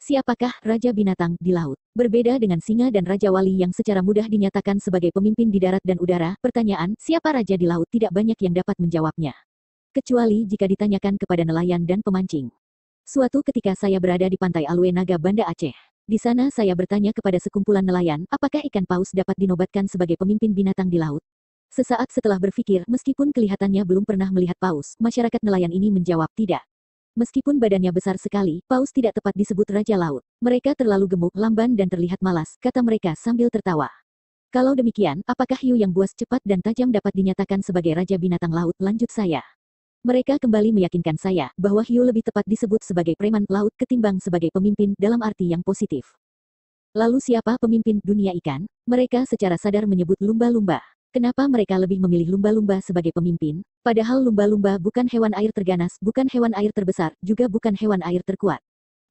Siapakah Raja Binatang di laut? Berbeda dengan singa dan Raja Wali yang secara mudah dinyatakan sebagai pemimpin di darat dan udara, pertanyaan, siapa Raja di laut tidak banyak yang dapat menjawabnya. Kecuali jika ditanyakan kepada nelayan dan pemancing. Suatu ketika saya berada di pantai Alwe Naga Banda Aceh. Di sana saya bertanya kepada sekumpulan nelayan, apakah ikan paus dapat dinobatkan sebagai pemimpin binatang di laut? Sesaat setelah berpikir, meskipun kelihatannya belum pernah melihat paus, masyarakat nelayan ini menjawab tidak. Meskipun badannya besar sekali, paus tidak tepat disebut raja laut. Mereka terlalu gemuk, lamban dan terlihat malas, kata mereka sambil tertawa. Kalau demikian, apakah hiu yang buas cepat dan tajam dapat dinyatakan sebagai raja binatang laut? Lanjut saya. Mereka kembali meyakinkan saya bahwa hiu lebih tepat disebut sebagai preman laut ketimbang sebagai pemimpin dalam arti yang positif. Lalu siapa pemimpin dunia ikan? Mereka secara sadar menyebut lumba-lumba. Kenapa mereka lebih memilih lumba-lumba sebagai pemimpin? Padahal lumba-lumba bukan hewan air terganas, bukan hewan air terbesar, juga bukan hewan air terkuat.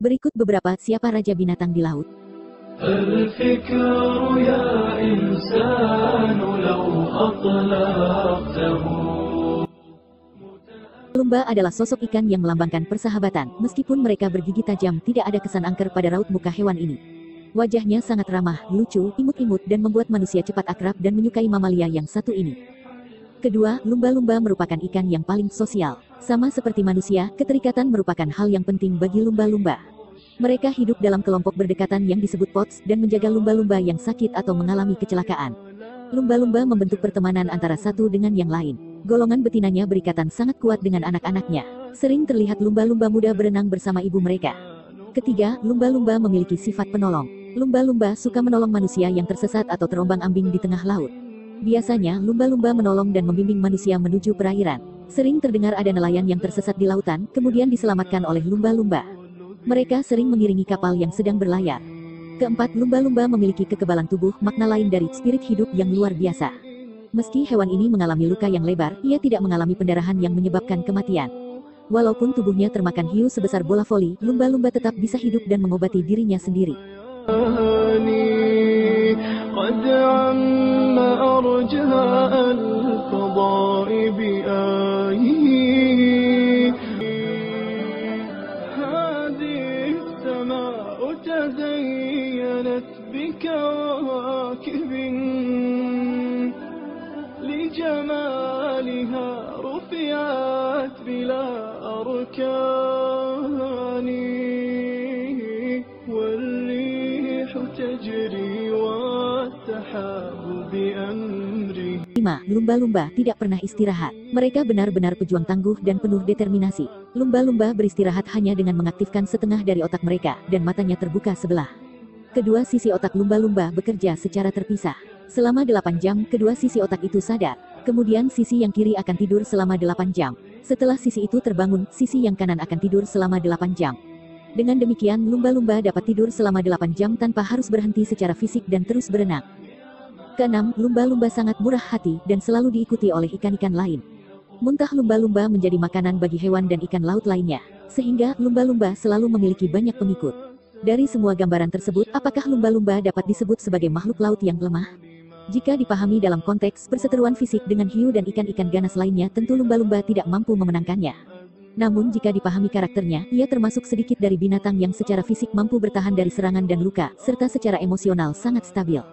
Berikut beberapa siapa raja binatang di laut. Lumba adalah sosok ikan yang melambangkan persahabatan. Meskipun mereka bergigi tajam, tidak ada kesan angker pada raut muka hewan ini. Wajahnya sangat ramah, lucu, imut-imut dan membuat manusia cepat akrab dan menyukai mamalia yang satu ini. Kedua, lumba-lumba merupakan ikan yang paling sosial. Sama seperti manusia, keterikatan merupakan hal yang penting bagi lumba-lumba. Mereka hidup dalam kelompok berdekatan yang disebut pods dan menjaga lumba-lumba yang sakit atau mengalami kecelakaan. Lumba-lumba membentuk pertemanan antara satu dengan yang lain. Golongan betinanya berikatan sangat kuat dengan anak-anaknya. Sering terlihat lumba-lumba muda berenang bersama ibu mereka. Ketiga, lumba-lumba memiliki sifat penolong. Lumba-lumba suka menolong manusia yang tersesat atau terombang-ambing di tengah laut. Biasanya, lumba-lumba menolong dan membimbing manusia menuju perairan. Sering terdengar ada nelayan yang tersesat di lautan, kemudian diselamatkan oleh lumba-lumba. Mereka sering mengiringi kapal yang sedang berlayar. Keempat, lumba-lumba memiliki kekebalan tubuh, makna lain dari spirit hidup yang luar biasa. Meski hewan ini mengalami luka yang lebar, ia tidak mengalami pendarahan yang menyebabkan kematian. Walaupun tubuhnya termakan hiu sebesar bola voli, lumba-lumba tetap bisa hidup dan mengobati dirinya sendiri. Lumba-lumba tidak pernah istirahat. Mereka benar-benar pejuang tangguh dan penuh determinasi. Lumba-lumba beristirahat hanya dengan mengaktifkan setengah dari otak mereka, dan matanya terbuka sebelah. Kedua sisi otak lumba-lumba bekerja secara terpisah. Selama 8 jam, kedua sisi otak itu sadar. Kemudian sisi yang kiri akan tidur selama 8 jam. Setelah sisi itu terbangun, sisi yang kanan akan tidur selama 8 jam. Dengan demikian, lumba-lumba dapat tidur selama 8 jam tanpa harus berhenti secara fisik dan terus berenang. Keenam, lumba-lumba sangat murah hati dan selalu diikuti oleh ikan-ikan lain. Muntah lumba-lumba menjadi makanan bagi hewan dan ikan laut lainnya, sehingga lumba-lumba selalu memiliki banyak pengikut. Dari semua gambaran tersebut, apakah lumba-lumba dapat disebut sebagai makhluk laut yang lemah? Jika dipahami dalam konteks perseteruan fisik dengan hiu dan ikan-ikan ganas lainnya, tentu lumba-lumba tidak mampu memenangkannya. Namun jika dipahami karakternya, ia termasuk sedikit dari binatang yang secara fisik mampu bertahan dari serangan dan luka, serta secara emosional sangat stabil.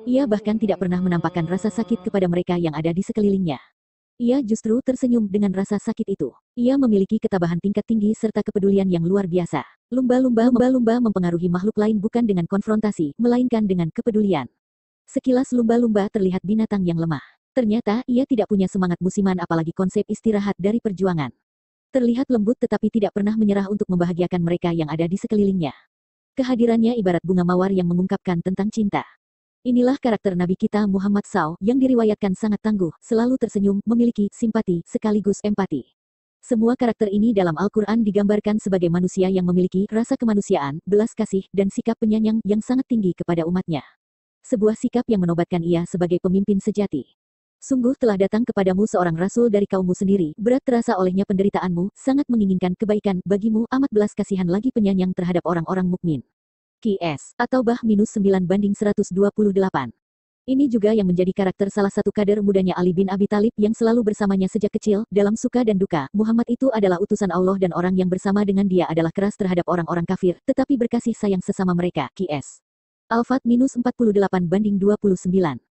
Ia bahkan tidak pernah menampakkan rasa sakit kepada mereka yang ada di sekelilingnya. Ia justru tersenyum dengan rasa sakit itu. Ia memiliki ketabahan tingkat tinggi serta kepedulian yang luar biasa. Lumba-lumba mempengaruhi makhluk lain bukan dengan konfrontasi, melainkan dengan kepedulian. Sekilas lumba-lumba terlihat binatang yang lemah. Ternyata, ia tidak punya semangat musiman apalagi konsep istirahat dari perjuangan. Terlihat lembut tetapi tidak pernah menyerah untuk membahagiakan mereka yang ada di sekelilingnya. Kehadirannya ibarat bunga mawar yang mengungkapkan tentang cinta. Inilah karakter Nabi kita Muhammad SAW, yang diriwayatkan sangat tangguh, selalu tersenyum, memiliki simpati, sekaligus empati. Semua karakter ini dalam Al-Quran digambarkan sebagai manusia yang memiliki rasa kemanusiaan, belas kasih, dan sikap penyayang yang sangat tinggi kepada umatnya. Sebuah sikap yang menobatkan ia sebagai pemimpin sejati. Sungguh telah datang kepadamu seorang rasul dari kaummu sendiri, berat terasa olehnya penderitaanmu, sangat menginginkan kebaikan bagimu, amat belas kasihan lagi penyayang terhadap orang-orang mukmin. QS, atau bah -9/128. Ini juga yang menjadi karakter salah satu kader mudanya Ali bin Abi Thalib yang selalu bersamanya sejak kecil, dalam suka dan duka. Muhammad itu adalah utusan Allah dan orang yang bersama dengan dia adalah keras terhadap orang-orang kafir, tetapi berkasih sayang sesama mereka. QS. Al-Fat -48/29